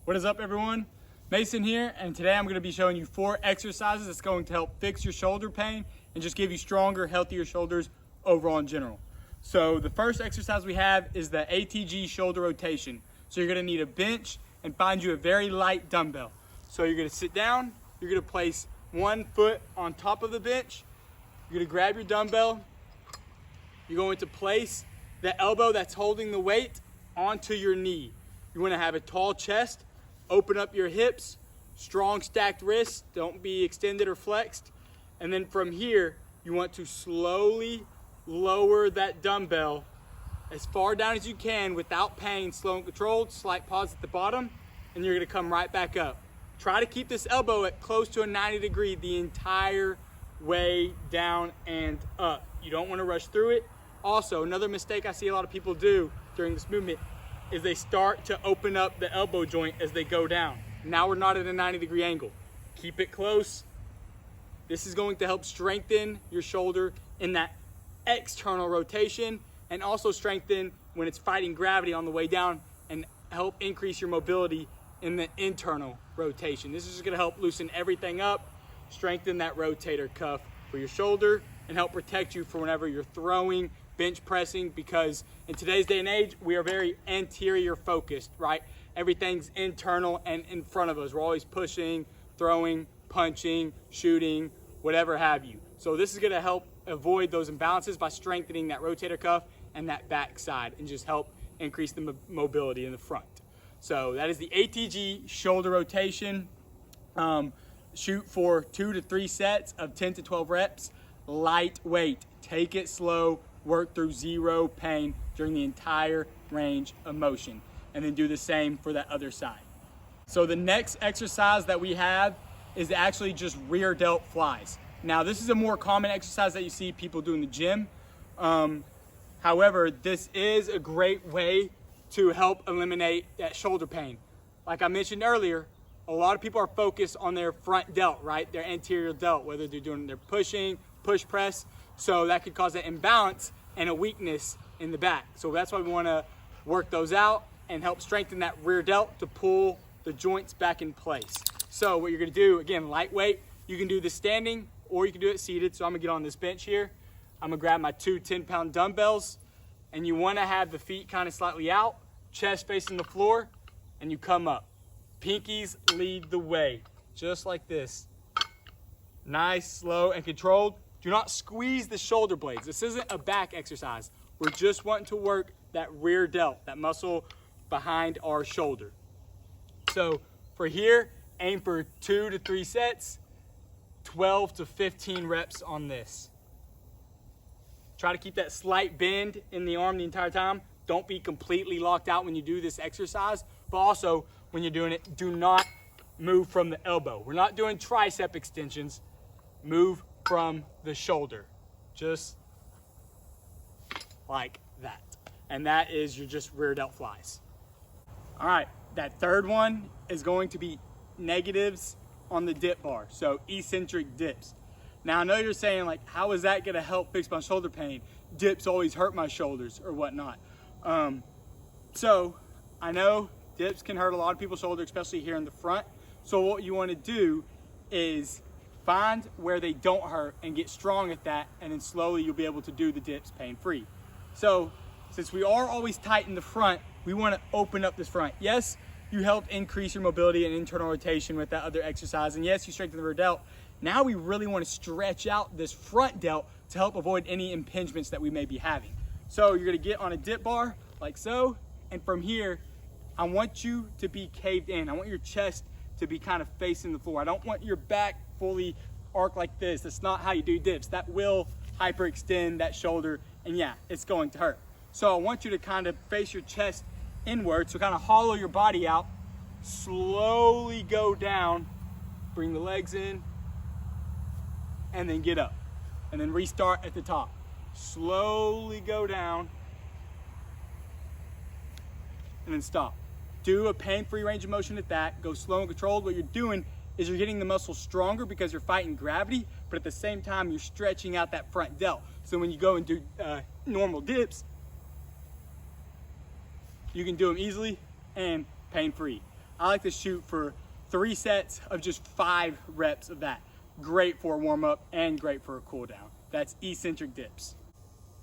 What is up, everyone? Mason here, and today I'm going to be showing you 4 exercises that's going to help fix your shoulder pain and just give you stronger, healthier shoulders overall in general. So the first exercise we have is the ATG shoulder rotation. So you're going to need a bench and find you a very light dumbbell. So you're going to sit down, you're going to place one foot on top of the bench, you're going to grab your dumbbell, you're going to place the elbow that's holding the weight onto your knee. You want to have a tall chest, open up your hips, strong stacked wrists, don't be extended or flexed. And then from here, you want to slowly lower that dumbbell as far down as you can without pain, slow and controlled, slight pause at the bottom, and you're going to come right back up. Try to keep this elbow at close to a 90 degree the entire way down and up. You don't want to rush through it. Also, another mistake I see a lot of people do during this movement is they start to open up the elbow joint as they go down. Now we're not at a 90 degree angle. Keep it close. This is going to help strengthen your shoulder in that external rotation and also strengthen when it's fighting gravity on the way down and help increase your mobility in the internal rotation. This is just going to help loosen everything up, strengthen that rotator cuff for your shoulder, and help protect you for whenever you're throwing, bench pressing, because in today's day and age, we are very anterior focused, right? Everything's internal and in front of us. We're always pushing, throwing, punching, shooting, whatever have you. So this is gonna help avoid those imbalances by strengthening that rotator cuff and that back side and just help increase the mobility in the front. So that is the ATG shoulder rotation. Shoot for 2 to 3 sets of 10 to 12 reps. Lightweight, take it slow, work through zero pain during the entire range of motion, and then do the same for that other side. So the next exercise that we have is actually just rear delt flies. Now this is a more common exercise that you see people do in the gym. However, this is a great way to help eliminate that shoulder pain. Like I mentioned earlier, a lot of people are focused on their front delt, right? Their anterior delt, whether they're doing their pushing, push press. So that could cause an imbalance and a weakness in the back. So that's why we want to work those out and help strengthen that rear delt to pull the joints back in place. So what you're going to do, again, lightweight, you can do this standing or you can do it seated. So I'm going to get on this bench here. I'm going to grab my 2 10-pound dumbbells, and you want to have the feet kind of slightly out, chest facing the floor, and you come up. Pinkies lead the way, just like this. Nice, slow, and controlled. Do not squeeze the shoulder blades. This isn't a back exercise. We're just wanting to work that rear delt, that muscle behind our shoulder. So for here, aim for 2 to 3 sets, 12 to 15 reps on this. Try to keep that slight bend in the arm the entire time. Don't be completely locked out when you do this exercise, but also when you're doing it, do not move from the elbow. We're not doing tricep extensions. Move from the shoulder, just like that. And that is your just rear delt flies. All right, that third one is going to be negatives on the dip bar, so eccentric dips. Now I know you're saying, like, how is that gonna help fix my shoulder pain? Dips always hurt my shoulders or whatnot. So I know dips can hurt a lot of people's shoulders, especially here in the front. So what you wanna do is find where they don't hurt and get strong at that, and then slowly you'll be able to do the dips pain-free. So since we are always tight in the front, we want to open up this front. Yes, you helped increase your mobility and internal rotation with that other exercise, and yes, you strengthen the rear delt. Now we really want to stretch out this front delt to help avoid any impingements that we may be having. So you're going to get on a dip bar like so, and from here, I want you to be caved in. I want your chest to be kind of facing the floor. I don't want your back fully arc like this. That's not how you do dips. That will hyperextend that shoulder, and yeah, it's going to hurt. So I want you to kind of face your chest inward, so kind of hollow your body out, slowly go down, bring the legs in, and then get up, and then restart at the top. Slowly go down, and then stop. Do a pain-free range of motion at that. Go slow and controlled. What you're doing is you're getting the muscle stronger because you're fighting gravity, but at the same time, you're stretching out that front delt. So when you go and do normal dips, you can do them easily and pain-free. I like to shoot for 3 sets of just 5 reps of that. Great for a warm up and great for a cool down. That's eccentric dips.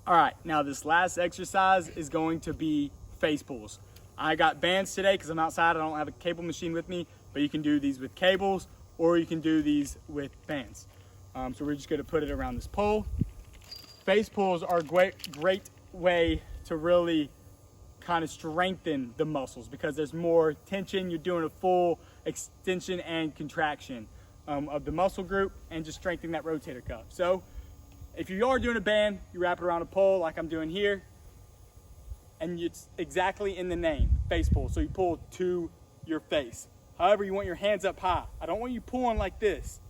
All right, now this last exercise is going to be face pulls. I got bands today because I'm outside. I don't have a cable machine with me, but you can do these with cables or you can do these with bands. So we're just gonna put it around this pole. Face pulls are a great way to really kind of strengthen the muscles because there's more tension. You're doing a full extension and contraction of the muscle group and just strengthening that rotator cuff. So if you are doing a band, you wrap it around a pole like I'm doing here, and it's exactly in the name, face pull. So you pull to your face. However, you want your hands up high. I don't want you pulling like this.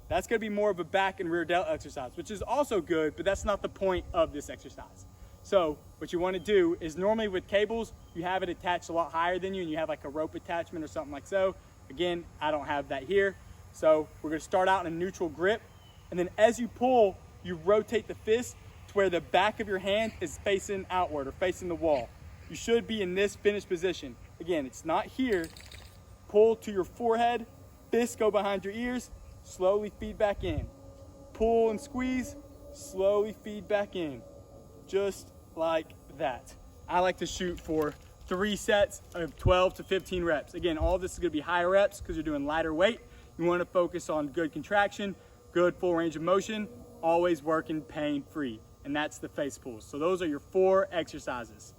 That's gonna be more of a back and rear delt exercise, which is also good, but that's not the point of this exercise. So what you wanna do is normally with cables, you have it attached a lot higher than you and you have like a rope attachment or something like so. Again, I don't have that here. So we're gonna start out in a neutral grip. And then as you pull, you rotate the fist to where the back of your hand is facing outward or facing the wall. You should be in this finished position. Again, it's not here. Pull to your forehead, fists go behind your ears, slowly feed back in. Pull and squeeze, slowly feed back in. Just like that. I like to shoot for 3 sets of 12 to 15 reps. Again, all this is gonna be higher reps because you're doing lighter weight. You wanna focus on good contraction, good full range of motion, always working pain-free. And that's the face pulls. So those are your 4 exercises.